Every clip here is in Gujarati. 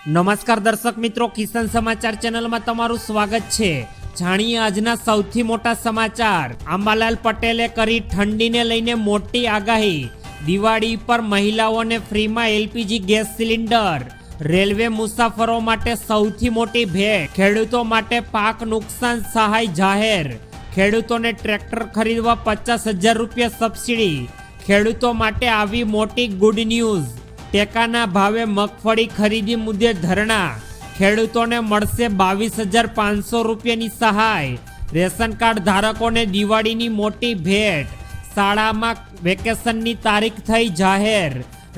નમસ્કાર દર્શક મિત્રો, કિસાન સમાચાર ચેનલમાં તમારું સ્વાગત છે। જાણીએ આજના સૌથી મોટા સમાચાર। અંબાલાલ પટેલે કરી ઠંડીને લઈને મોટી આગાહી। દિવાળી પર મહિલાઓને ફ્રીમાં એલપીજી ગેસ સિલિન્ડર। રેલવે મુસાફરો માટે સૌથી મોટી ભેટ। ખેડૂતો માટે પાક નુકસાન સહાય જાહેર। ખેડૂતોને ટ્રેક્ટર ખરીદવા 50,000 રૂપિયા સબસિડી। ખેડૂતો માટે આવી મોટી ગુડ ન્યૂઝ। ટેકાના ભાવે મગફળી ખરીદી મુદ્દે ધરણા। ખેડૂતોને મળશે 22,500 રૂપિયાની સહાય। રેશન કાર્ડ ધારકોને દિવાળીની મોટી ભેટ। શાળામાં વેકેશનની તારીખ થઈ જાહેર।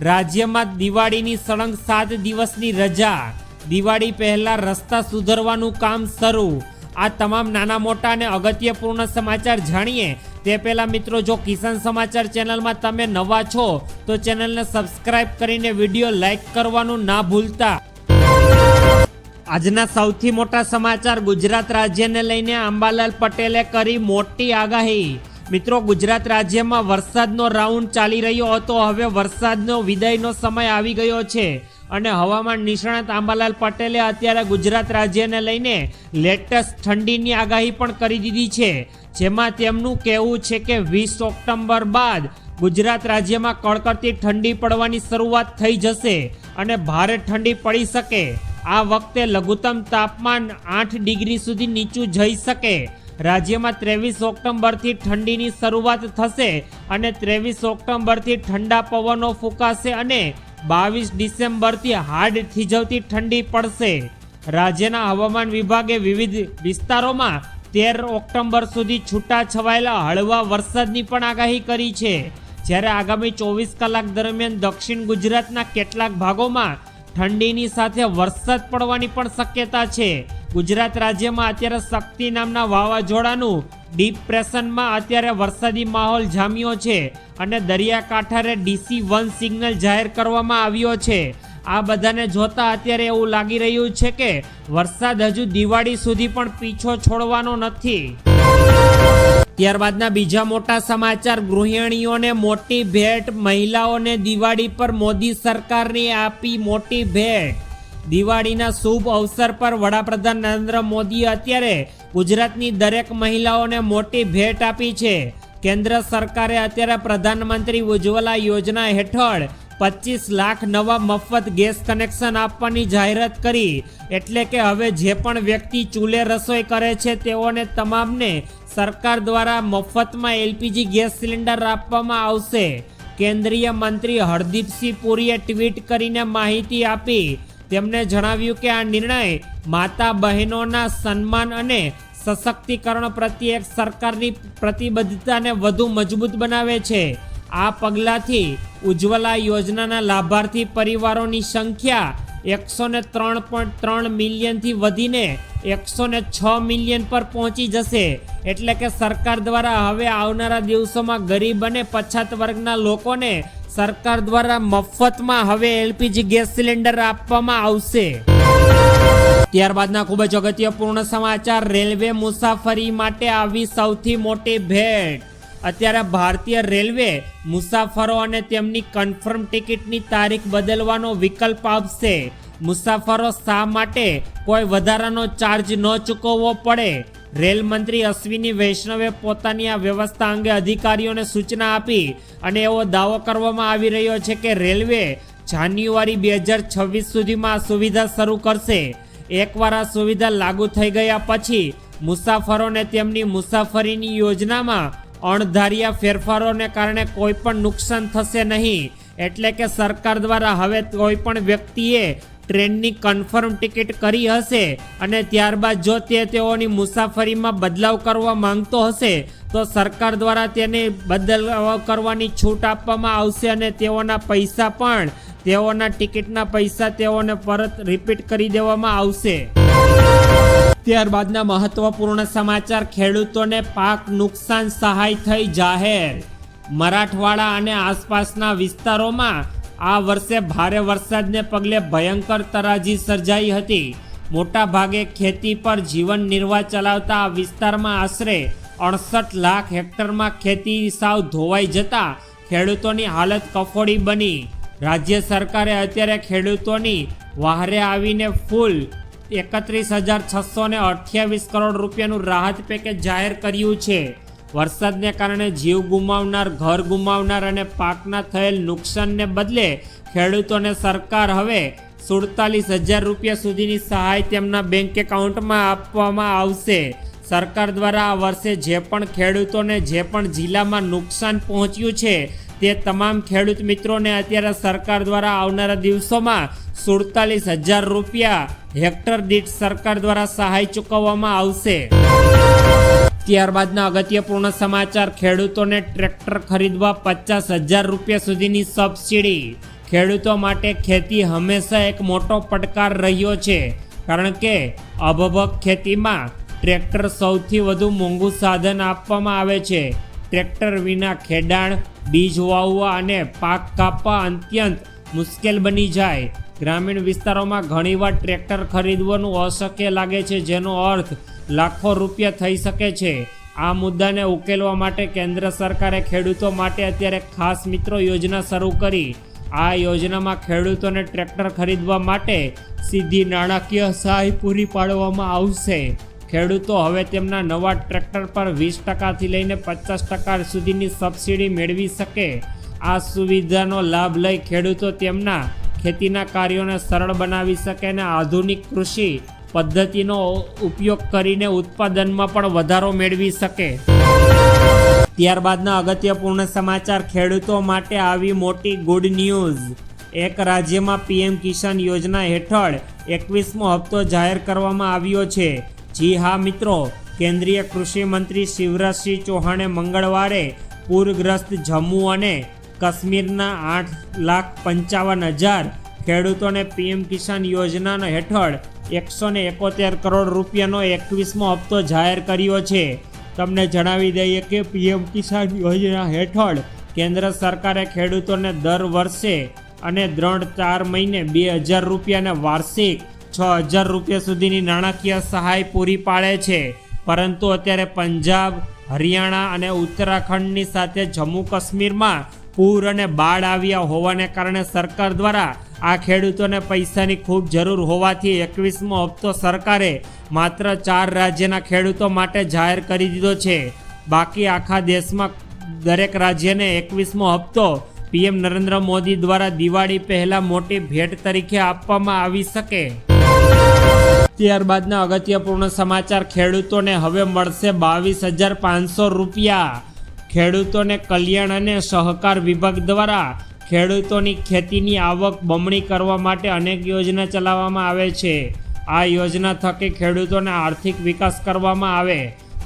રાજ્યમાં દિવાળીની સળંગ 7 દિવસની રજા। દિવાળી પહેલા રસ્તા સુધારવાનું કામ શરૂ। આ તમામ નાના મોટા અને અગત્યપૂર્ણ સમાચાર જાણીએ તે પહેલા મિત્રો, જો કિસાન સમાચાર ચેનલમાં તમે નવા છો તો ચેનલને સબસ્ક્રાઇબ કરીને વિડીયો લાઈક કરવાનું ના ભૂલતા। આજના સૌથી મોટા સમાચાર। ગુજરાત રાજ્યને લઈને અંબાલાલ પટેલે કરી મોટી આગાહી। મિત્રો, ગુજરાત રાજ્યમાં વરસાદનો રાઉન્ડ ચાલી રહ્યો હતો। હવે વરસાદનો વિદાયનો સમય આવી ગયો છે અને હવામાન નિષ્ણાત અંબાલાલ પટેલે અત્યારે ગુજરાત રાજ્યને લઈને લેટેસ્ટ ઠંડીની આગાહી પણ કરી દીધી છે, જેમાં તેમનું કહેવું છે કે 20 ઓક્ટોબર બાદ ગુજરાત રાજ્યમાં કડકડતી ઠંડી પડવાની શરૂઆત થઈ જશે અને ભારે ઠંડી પડી શકે। આ વખતે લઘુત્તમ તાપમાન 8 ડિગ્રી સુધી નીચું જઈ શકે। રાજ્યમાં 23 ઓક્ટોબરથી ઠંડીની શરૂઆત થશે અને 23 ઓક્ટોબરથી ઠંડા પવનો ફૂંકાશે અને 22 ડિસેમ્બરથી હાડ થીજવતી ઠંડી પડશે। રાજ્યના હવામાન વિભાગે વિવિધ વિસ્તારોમાં 13 ઓક્ટોબર સુધી છૂટા છવાયેલા હળવા વરસાદની પણ આગાહી કરી છે, જ્યારે આગામી 24 કલાક દરમિયાન દક્ષિણ ગુજરાતના કેટલાક ભાગોમાં ઠંડીની સાથે વરસાદ પડવાની પણ શક્યતા છે। ગુજરાત રાજ્યમાં અત્યારે શક્તિ નામના વાવાઝોડાનું ડિપ્રેશનમાં અત્યારે વરસાદી માહોલ જામ્યો છે અને દરિયાકાંઠે DC1 સિગ્નલ જાહેર કરવામાં આવ્યો છે। આ બધાને જોતા અત્યારે એવું લાગી રહ્યું છે કે વરસાદ હજુ દિવાળી સુધી પણ પીછો છોડવાનો નથી। ત્યારબાદના બીજા મોટા સમાચાર। ગૃહિણીઓને મોટી ભેટ। મહિલાઓને દિવાળી પર મોદી સરકારની આપી મોટી ભેટ। દિવાળીના શુભ અવસર પર વડાપ્રધાન નરેન્દ્ર મોદીએ અત્યારે ગુજરાતની દરેક મહિલાઓને મોટી ભેટ આપી છે। કેન્દ્ર સરકારે અત્યારે પ્રધાનમંત્રી ઉજ્જવલા યોજના હેઠળ 25 લાખ નવા મફત ગેસ કનેક્શન આપવાની જાહેરાત કરી। એટલે કે હવે જે પણ વ્યક્તિ ચૂલે રસોઈ કરે છે તેઓને તમામને સરકાર દ્વારા મફતમાં એલપીજી ગેસ સિલિન્ડર આપવામાં આવશે। કેન્દ્રીય મંત્રી હરદીપસિંહ પુરીએ ટ્વીટ કરીને માહિતી આપી। તેમણે જણાવ્યું કે આ નિર્ણય માતા બહેનોના સન્માન અને સશક્તિકરણ પ્રત્યે સરકારની પ્રતિબદ્ધતાને વધુ મજબૂત બનાવે છે। આ પગલાંથી ઉજ્જવલા યોજનાના લાભાર્થી પરિવારોની સંખ્યા 103.3 મિલિયનથી વધીને 106 મિલિયન પર પહોંચી જશે। એટલે કે સરકાર દ્વારા હવે આવનારા દિવસોમાં ગરીબ અને પછાત વર્ગના લોકોને સરકાર દ્વારા મફતમાં હવે એલપીજી ગેસ સિલિન્ડર આપવામાં આવશે। ત્યારબાદના ખૂબ જ અગત્યપૂર્ણ સમાચાર। રેલવે મુસાફરી માટે આવી સૌથી મોટી ભેટ। અત્યારે ભારતીય રેલવે મુસાફરો અને તેમની કન્ફર્મ ટિકિટની તારીખ બદલવાનો વિકલ્પ આપશે। મુસાફરો શા માટે કોઈ વધારાનો ચાર્જ ન ચૂકવવો પડે? રેલ મંત્રી અશ્વિની વૈષ્ણવે પોતાની આ વ્યવસ્થા અંગે અધિકારીઓને સૂચના આપી અને એવો દાવો કરવામાં આવી રહ્યો છે કે રેલવે જાન્યુઆરી 2026 સુધીમાં આ સુવિધા શરૂ કરશે। એકવાર આ સુવિધા લાગુ થઈ ગયા પછી મુસાફરોને તેમની મુસાફરીની યોજનામાં અણધાર્યા ફેરફારોને કારણે કોઈ પણ નુકસાન થશે નહીં। એટલે કે સરકાર દ્વારા હવે કોઈ પણ વ્યક્તિએ ટ્રેનની કન્ફર્મ ટિકિટ કરી હશે અને ત્યારબાદ જો તેઓની મુસાફરીમાં બદલાવ કરવા માંગતો હશે તો સરકાર દ્વારા તેને બદલાવ કરવાની છૂટ આપવામાં આવશે અને તેઓના પૈસા પણ તેઓના ટિકિટના પૈસા તેઓને પરત રિપીટ કરી દેવામાં આવશે। ત્યારબાદના મહત્વપૂર્ણ સમાચાર। ખેડૂતોને પાક નુકસાન સહાય થઈ જાહેર। મરાઠવાડા અને આસપાસના વિસ્તારોમાં આ વર્ષે ભારે વરસાદને પગલે ભયંકર તરાજી સર્જાઈ હતી। મોટા ભાગે ખેતી પર જીવન નિર્વાહ ચલાવતા આ વિસ્તારમાં આશરે 68 લાખ હેક્ટરમાં ખેતી સાવ ધોવાઈ જતા ખેડૂતોની હાલત કફોડી બની। રાજ્ય સરકારે અત્યારે ખેડૂતોની વહારે આવીને ફૂલ 31,628 કરોડ રૂપિયાનું રાહત પેકેજ જાહેર કર્યું છે. વરસાદને કારણે જીવ ગુમાવનાર, ઘર ગુમાવનાર અને પાકના થયેલ નુકસાનને બદલે ખેડૂતોને સરકાર હવે 47,000 રૂપિયા સુધીની સહાય તેમના બેંક એકાઉન્ટમાં આપવામાં આવશે. સરકાર દ્વારા આ વર્ષે જે પણ ખેડૂતોને જે પણ જિલ્લામાં નુકસાન પહોંચ્યું છે તે તમામ ખેડૂત મિત્રોને અત્યારે સરકાર દ્વારા આવનારા દિવસોમાં 47,000 રૂપિયા હેક્ટર દીઠ સરકાર દ્વારા સહાય ચૂકવવામાં આવશે. ત્યારબાદના અગત્યપૂર્ણ સમાચાર, ખેડૂતોને ટ્રેક્ટર ખરીદવા 50,000 રૂપિયા સુધીની સબસિડી. ખેડૂતો માટે ખેતી હંમેશા એક મોટો પડકાર રહ્યો છે, કારણ કે અભભક ખેતીમાં ટ્રેક્ટર સૌથી વધુ મોંઘું સાધન આપવામાં આવે છે. ટ્રેક્ટર વિના ખેડાણ, બીજ વાવવા અને પાક કાપવા અત્યંત મુશ્કેલ બની જાય. ગ્રામીણ વિસ્તારોમાં ઘણીવાર ટ્રેક્ટર ખરીદવાનું અશક્ય લાગે છે, જેનો અર્થ લાખો રૂપિયા થઈ શકે છે. આ મુદ્દાને ઉકેલવા માટે કેન્દ્ર સરકારે ખેડૂતો માટે અત્યારે ખાસ મિત્રો યોજના શરૂ કરી. આ યોજનામાં ખેડૂતોને ટ્રેક્ટર ખરીદવા માટે સીધી નાણાકીય સહાય પૂરી પાડવામાં આવશે. ખેડૂતો હવે તેમના નવા ટ્રેક્ટર પર 20%થી લઈને 50% સુધીની સબસિડી મેળવી શકે. આ સુવિધાનો લાભ લઈ ખેડૂતો તેમના ખેતીના કાર્યોને સરળ બનાવી શકે અને આધુનિક કૃષિ પદ્ધતિનો ઉપયોગ કરીને ઉત્પાદનમાં પણ વધારો મેળવી શકે. ત્યારબાદના અગત્યપૂર્ણ સમાચાર, ખેડૂતો માટે આવી મોટી ગુડ ન્યૂઝ. એક રાજ્યમાં પીએમ કિસાન યોજના હેઠળ 21મો હપ્તો જાહેર કરવામાં આવ્યો છે. જી હા મિત્રો, કેન્દ્રીય કૃષિ મંત્રી શિવરાજસિંહ ચૌહાણે મંગળવારે પૂરગ્રસ્ત જમ્મુ અને કાશ્મીરના 8,55,000 ખેડૂતોને પીએમ કિસાન યોજના હેઠળ 171 કરોડ રૂપિયાનો 21મો હપ્તો જાહેર કર્યો છે. તમને જણાવી દઈએ કે પીએમ કિસાન યોજના હેઠળ કેન્દ્ર સરકારે ખેડૂતોને દર વર્ષે અને 3-4 મહિને 2,000 રૂપિયા અને વાર્ષિક 6,000 રૂપિયા સુધીની નાણાકીય સહાય પૂરી પાડે છે. પરંતુ અત્યારે પંજાબ, હરિયાણા અને ઉત્તરાખંડની સાથે જમ્મુ કાશ્મીરમાં પૂર અને બાઢ આવ્યા હોવાને કારણે સરકાર દ્વારા આ ખેડૂતોને પૈસાની ખૂબ જરૂર હોવાથી 21મો હપ્તો સરકારે માત્ર 4 રાજ્યના ખેડૂતો માટે જાહેર કરી દીધો છે. બાકી આખા દેશમાં દરેક રાજ્યને 21મો હપ્તો પીએમ નરેન્દ્ર મોદી દ્વારા દિવાળી પહેલા મોટી ભેટ તરીકે આપવામાં આવી શકે. ત્યારબાદના અગત્યપૂર્ણ સમાચાર, ખેડૂતોને હવે મળશે 22,500 રૂપિયા. ખેડૂતોને કલ્યાણ અને સહકાર વિભાગ દ્વારા ખેડૂતોની ખેતીની આવક બમણી કરવા માટે અનેક યોજના ચલાવવામાં આવે છે. આ યોજના થકી ખેડૂતોને આર્થિક વિકાસ કરવામાં આવે.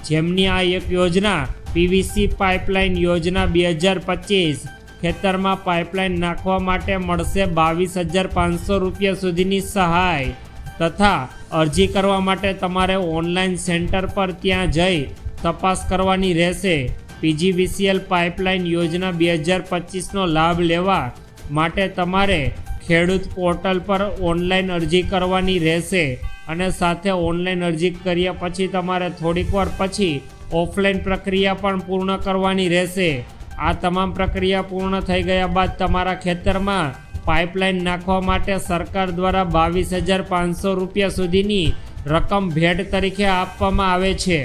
જેમની આ એક યોજના પીવીસી પાઇપલાઇન યોજના 2025. ખેતરમાં પાઇપલાઇન નાખવા માટે મળશે 22,500 રૂપિયા સુધીની સહાય. તથા અરજી કરવા માટે તમારે ઓનલાઈન સેન્ટર પર ત્યાં જઈ તપાસ કરવાની રહેશે. પીજીવીસીએલ પાઇપલાઇન યોજના 2025નો લાભ લેવા માટે તમારે ખેડૂત પોર્ટલ પર ઓનલાઈન અરજી કરવાની રહેશે અને સાથે ઓનલાઈન અરજી કર્યા પછી તમારે થોડીક વાર પછી ઓફલાઈન પ્રક્રિયા પણ પૂર્ણ કરવાની રહેશે. આ તમામ પ્રક્રિયા પૂર્ણ થઈ ગયા બાદ તમારા ખેતરમાં પાઇપલાઇન નાખવા માટે સરકાર દ્વારા 22,500 રૂપિયા સુધીની રકમ ભેટ તરીકે આપવામાં આવે છે.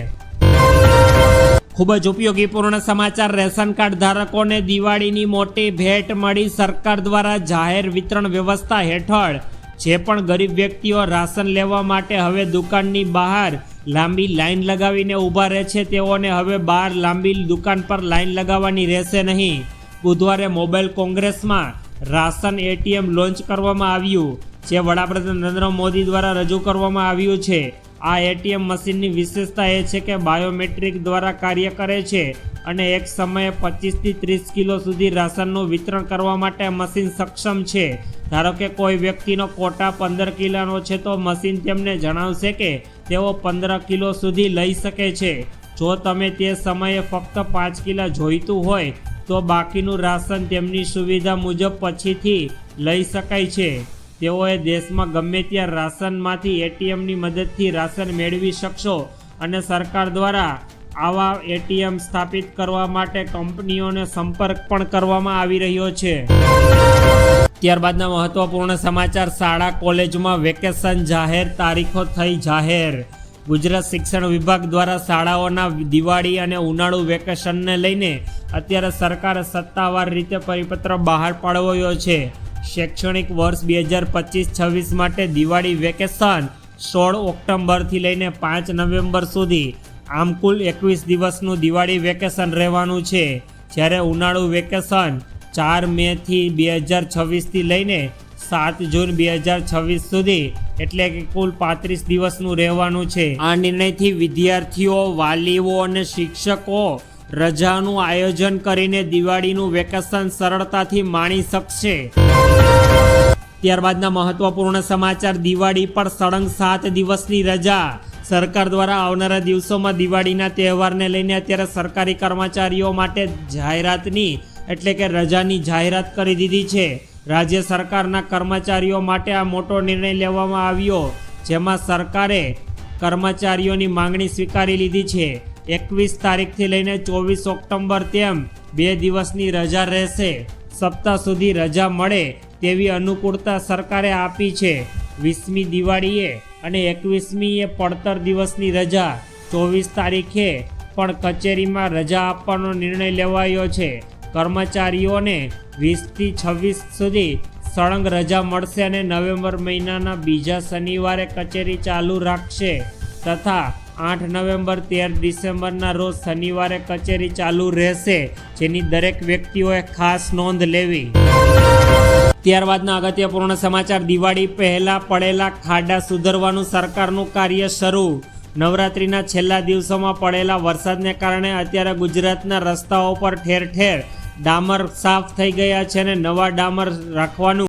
ખૂબ જ ઉપયોગીપૂર્ણ સમાચાર, રેશન કાર્ડ ધારકોને દિવાળીની મોટી ભેટ મળી. સરકાર દ્વારા જાહેર વિતરણ વ્યવસ્થા હેઠળ જે પણ ગરીબ વ્યક્તિઓ રાશન લેવા માટે હવે દુકાનની બહાર લાંબી લાઈન લગાવીને ઊભા રહે છે, તેઓને હવે બહાર લાંબી દુકાન પર લાઈન લગાવવાની રહેશે નહીં. બુધવારે મોબાઈલ કોંગ્રેસમાં રાશન એટીએમ લોન્ચ કરવામાં આવ્યું, જે વડાપ્રધાન નરેન્દ્ર મોદી દ્વારા રજૂ કરવામાં આવ્યું છે. આ એટીએમ મશીનની વિશેષતા એ છે કે બાયોમેટ્રિક દ્વારા કાર્ય કરે છે અને એક સમયે 25થી 30 કિલો સુધી રાશનનું વિતરણ કરવા માટે મશીન સક્ષમ છે. ધારો કે કોઈ વ્યક્તિનો કોટા 15 કિલોનો છે તો મશીન તેમને જણાવશે કે તેઓ 15 કિલો સુધી લઈ શકે છે. જો તમે તે સમયે ફક્ત 5 કિલો જોઈતું હોય તો બાકીનું રાશન તેમની સુવિધા મુજબ પછીથી લઈ શકાય છે. તેઓએ દેશમાં ગમે ત્યાં રાશનમાંથી એટીએમની મદદથી રાશન મેળવી શકશો અને સરકાર દ્વારા આવા એટીએમ સ્થાપિત કરવા માટે કંપનીઓને સંપર્ક પણ કરવામાં આવી રહ્યો છે. ત્યારબાદના મહત્વપૂર્ણ સમાચાર, શાળા કોલેજમાં વેકેશન જાહેર, તારીખો થઈ જાહેર. ગુજરાત શિક્ષણ વિભાગ દ્વારા શાળાઓના દિવાળી અને ઉનાળુ વેકેશનને લઈને અત્યારે સરકારે સત્તાવાર રીતે પરિપત્ર બહાર પાડવ્યો છે. શૈક્ષણિક વર્ષ 2025-26 માટે દિવાળી વેકેશન 16 ઓક્ટોબરથી લઈને 5 નવેમ્બર સુધી, આમ કુલ 21 દિવસનું દિવાળી વેકેશન રહેવાનું છે. જ્યારે ઉનાળુ વેકેશન 4 મેથી 2026થી લઈને 7 જૂન 2026 સુધી, એટલે કે કુલ 35 દિવસનું રહેવાનું છે. આ નિર્ણયથી વિદ્યાર્થીઓ, વાલીઓ અને શિક્ષકો રજાનું આયોજન કરીને દિવાળીનું વેકેશન સરળતાથી માણી શકશે. ત્યારબાદના મહત્વપૂર્ણ સમાચાર, દિવાળી પર સળંગ 7 દિવસની રજા. સરકાર દ્વારા આવનારા દિવસોમાં દિવાળીના તહેવારને લઈને અત્યારે સરકારી કર્મચારીઓ માટે જાહેરાતની એટલે કે રજાની જાહેરાત કરી દીધી છે. રાજ્ય સરકારના કર્મચારીઓ માટે આ મોટો નિર્ણય લેવામાં આવ્યો, જેમાં સરકારે કર્મચારીઓની માંગણી સ્વીકારી લીધી છે. 21 તારીખથી લઈને 24 ઓક્ટોબર તેમ 2 દિવસની રજા રહેશે. સપ્તાહ સુધી રજા મળે તેવી અનુકૂળતા સરકારે આપી છે. 20મી દિવાળીએ અને 21મીએ પડતર દિવસની રજા. 24 તારીખે પણ કચેરીમાં રજા આપવાનો નિર્ણય લેવાયો છે. કર્મચારીઓને 20થી 26 સુધી સળંગ રજા મળશે અને નવેમ્બર મહિનાના બીજા શનિવારે કચેરી ચાલુ રાખશે તથા 8 નવેમ્બર 13 ડિસેમ્બરના રોજ શનિવારે કચેરી ચાલુ રહેશે, જેની દરેક વ્યક્તિઓએ ખાસ નોંધ લેવી. ત્યારબાદના અગત્યપૂર્ણ સમાચાર, દિવાળી પહેલા પડેલા ખાડા સુધારવાનું સરકારનું કાર્ય શરૂ. નવરાત્રિના છેલ્લા દિવસોમાં પડેલા વરસાદને કારણે અત્યારે ગુજરાતના રસ્તાઓ પર ઠેર ઠેર ડામર સાફ થઈ ગયા છે અને નવા ડામર રાખવાનું